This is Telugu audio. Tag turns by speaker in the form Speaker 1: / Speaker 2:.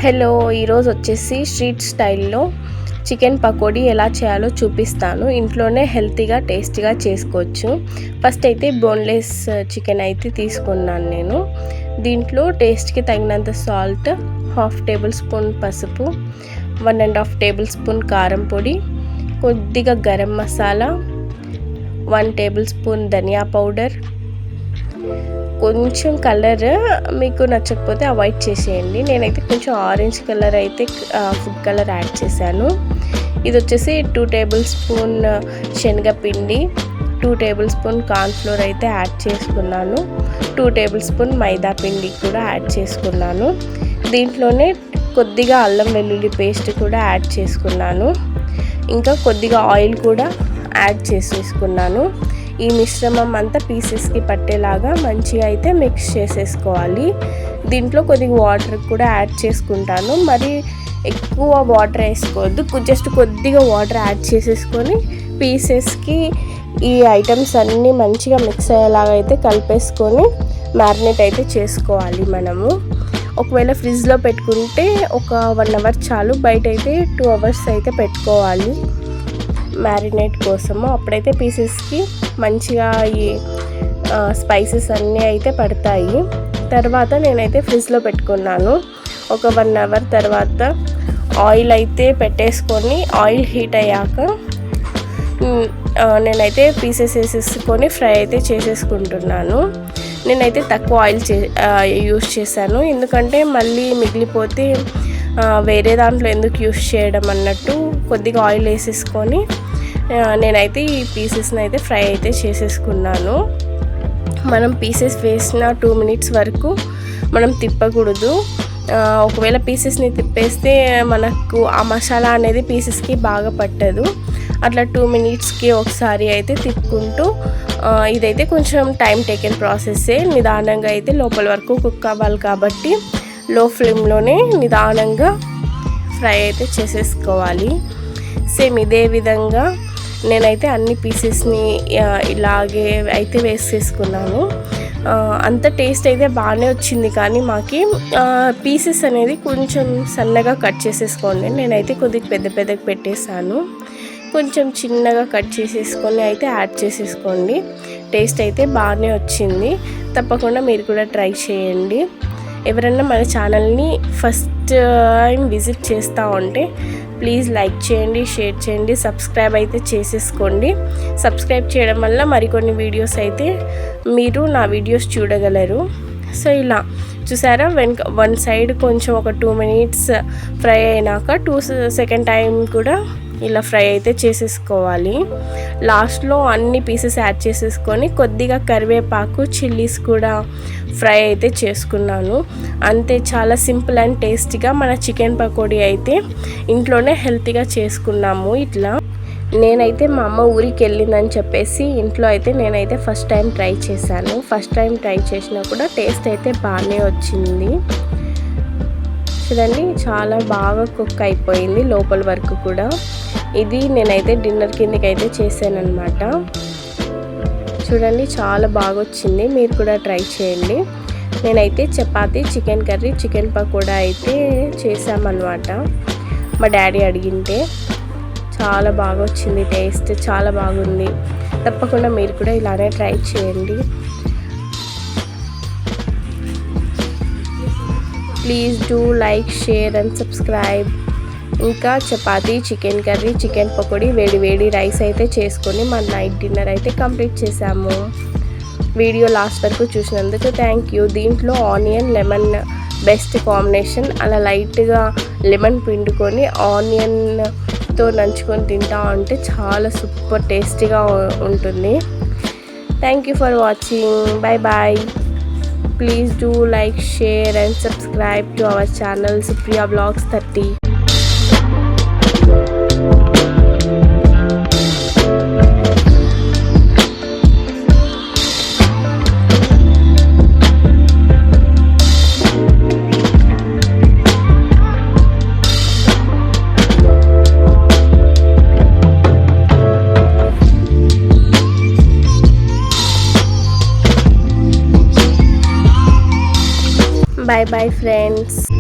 Speaker 1: హలో, ఈరోజు వచ్చేసి స్ట్రీట్ స్టైల్లో చికెన్ పకోడీ ఎలా చేయాలో చూపిస్తాను. ఇంట్లోనే హెల్తీగా టేస్టీగా చేసుకోవచ్చు. ఫస్ట్ అయితే బోన్లెస్ చికెన్ అయితే తీసుకున్నాను నేను. దీంట్లో టేస్ట్కి తగినంత సాల్ట్, 1/2 టేబుల్ స్పూన్ పసుపు, 1.5 టేబుల్ స్పూన్ కారం పొడి, కొద్దిగా గరం మసాలా, 1 టేబుల్ స్పూన్ ధనియా పౌడర్, కొంచెం కలర్ మీకు నచ్చకపోతే అవాయిడ్ చేసేయండి. నేనైతే కొంచెం ఆరెంజ్ కలర్ అయితే ఫుడ్ కలర్ యాడ్ చేశాను. ఇది వచ్చేసి 2 టేబుల్ స్పూన్ శనగపిండి, 2 టేబుల్ స్పూన్ కార్న్ఫ్లోర్ అయితే యాడ్ చేసుకున్నాను. 2 టేబుల్ స్పూన్ మైదా పిండి కూడా యాడ్ చేసుకున్నాను. దీంట్లోనే కొద్దిగా అల్లం వెల్లుల్లి పేస్ట్ కూడా యాడ్ చేసుకున్నాను. ఇంకా కొద్దిగా ఆయిల్ కూడా యాడ్ చేసేసుకున్నాను. ఈ మిశ్రమం అంతా పీసెస్కి పట్టేలాగా మంచిగా అయితే మిక్స్ చేసేసుకోవాలి. దీంట్లో కొద్దిగా వాటర్ కూడా యాడ్ చేసుకుంటాను. మరి ఎక్కువ వాటర్ వేసుకోవద్దు, జస్ట్ కొద్దిగా వాటర్ యాడ్ చేసేసుకొని పీసెస్కి ఈ ఐటమ్స్ అన్నీ మంచిగా మిక్స్ అయ్యేలాగా అయితే కలిపేసుకొని మ్యారినేట్ అయితే చేసుకోవాలి. మనము ఒకవేళ ఫ్రిడ్జ్లో పెట్టుకుంటే ఒక 1 అవర్ చాలు, బయట అయితే 2 అవర్స్ అయితే పెట్టుకోవాలి మ్యారినేట్ కోసము. అప్పుడైతే పీసెస్కి మంచిగా ఈ స్పైసెస్ అన్నీ అయితే పడతాయి. తర్వాత నేనైతే ఫ్రిడ్జ్లో పెట్టుకున్నాను. ఒక 1 అవర్ తర్వాత ఆయిల్ అయితే పెట్టేసుకొని ఆయిల్ హీట్ అయ్యాక నేనైతే పీసెస్ వేసేసుకొని ఫ్రై అయితే చేసేసుకుంటున్నాను. నేనైతే తక్కువ ఆయిల్ యూస్ చేశాను, ఎందుకంటే మళ్ళీ మిగిలిపోతే వేరే దాంట్లో ఎందుకు యూస్ చేయడం అన్నట్టు కొద్దిగా ఆయిల్ వేసేసుకొని నేనైతే ఈ పీసెస్ని అయితే ఫ్రై అయితే చేసేసుకున్నాను. మనం పీసెస్ వేసిన 2 మినిట్స్ వరకు మనం తిప్పకూడదు. ఒకవేళ పీసెస్ని తిప్పేస్తే మనకు ఆ మసాలా అనేది పీసెస్కి బాగా పట్టదు. అట్లా 2 మినిట్స్కి ఒకసారి అయితే తిప్పుకుంటూ ఇదైతే కొంచెం టైం టేకెన్ ప్రాసెస్సే. నిదానంగా అయితే లోపల వరకు కుక్ అవ్వాలి కాబట్టి లో ఫ్లేమ్లోనే నిదానంగా ఫ్రై అయితే చేసేసుకోవాలి. సేమ్ ఇదే విధంగా నేనైతే అన్ని పీసెస్ని ఇలాగే అయితే వేసేసుకున్నాను. అంత టేస్ట్ అయితే బాగానే వచ్చింది, కానీ మాకి పీసెస్ అనేది కొంచెం సన్నగా కట్ చేసేసుకోండి. నేనైతే కొద్దిగా పెద్దగా పెట్టేశాను. కొంచెం చిన్నగా కట్ చేసేసుకొని అయితే యాడ్ చేసేసుకోండి. టేస్ట్ అయితే బాగానే వచ్చింది. తప్పకుండా మీరు కూడా ట్రై చేయండి. ఎవరైనా మన ఛానల్ని ఫస్ట్ టైం విజిట్ చేస్తూ ఉంటే ప్లీజ్ లైక్ చేయండి, షేర్ చేయండి, సబ్స్క్రైబ్ అయితే చేసేసుకోండి. సబ్స్క్రైబ్ చేయడం వల్ల మరికొన్ని వీడియోస్ అయితే మీరు నా వీడియోస్ చూడగలరు. సో ఇలా చూసారా, వన్ సైడ్ కొంచెం ఒక 2 మినిట్స్ ఫ్రై అయినాక సెకండ్ టైం కూడా ఇలా ఫ్రై అయితే చేసేసుకోవాలి. లాస్ట్లో అన్ని పీసెస్ యాడ్ చేసేసుకొని కొద్దిగా కరివేపాకు, చిల్లీస్ కూడా ఫ్రై అయితే చేసుకున్నాను. అంతే, చాలా సింపుల్ అండ్ టేస్టీగా మన చికెన్ పకోడీ అయితే ఇంట్లోనే హెల్తీగా చేసుకున్నాము. ఇట్లా నేనైతే మా అమ్మ ఊరికి వెళ్ళిందని చెప్పేసి ఇంట్లో అయితే నేనైతే ఫస్ట్ టైం ట్రై చేశాను. ఫస్ట్ టైం ట్రై చేసినా కూడా టేస్ట్ అయితే బాగానే వచ్చింది. చూడండి, చాలా బాగా కుక్ అయిపోయింది లోపల వరకు కూడా. ఇది నేనైతే డిన్నర్ కిందకి అయితే చేశాను అనమాట. చూడండి, చాలా బాగా వచ్చింది. మీరు కూడా ట్రై చేయండి. నేనైతే chapati, chicken curry, chicken pakoda అయితే చేసామన్నమాట. మా డాడీ అడిగింటే చాలా బాగా వచ్చింది, టేస్ట్ చాలా బాగుంది. తప్పకుండా మీరు కూడా ఇలానే ట్రై చేయండి. Please do like, share and subscribe. ఇంకా chapati, chicken curry, chicken pakodi, వేడి రైస్ అయితే చేసుకొని మన నైట్ డిన్నర్ అయితే కంప్లీట్ చేసాము. వీడియో లాస్ట్ వరకు చూసినందుకు థ్యాంక్ యూ. దీంట్లో ఆనియన్, లెమన్ బెస్ట్ కాంబినేషన్. అలా లైట్గా లెమన్ పిండుకొని ఆనియన్తో నంచుకొని తింటా ఉంటే చాలా సూపర్ టేస్టీగా ఉంటుంది. Thank you for watching. Bye bye. Please do like, share and subscribe to our channel Supriya Vlogs 30. Bye bye friends.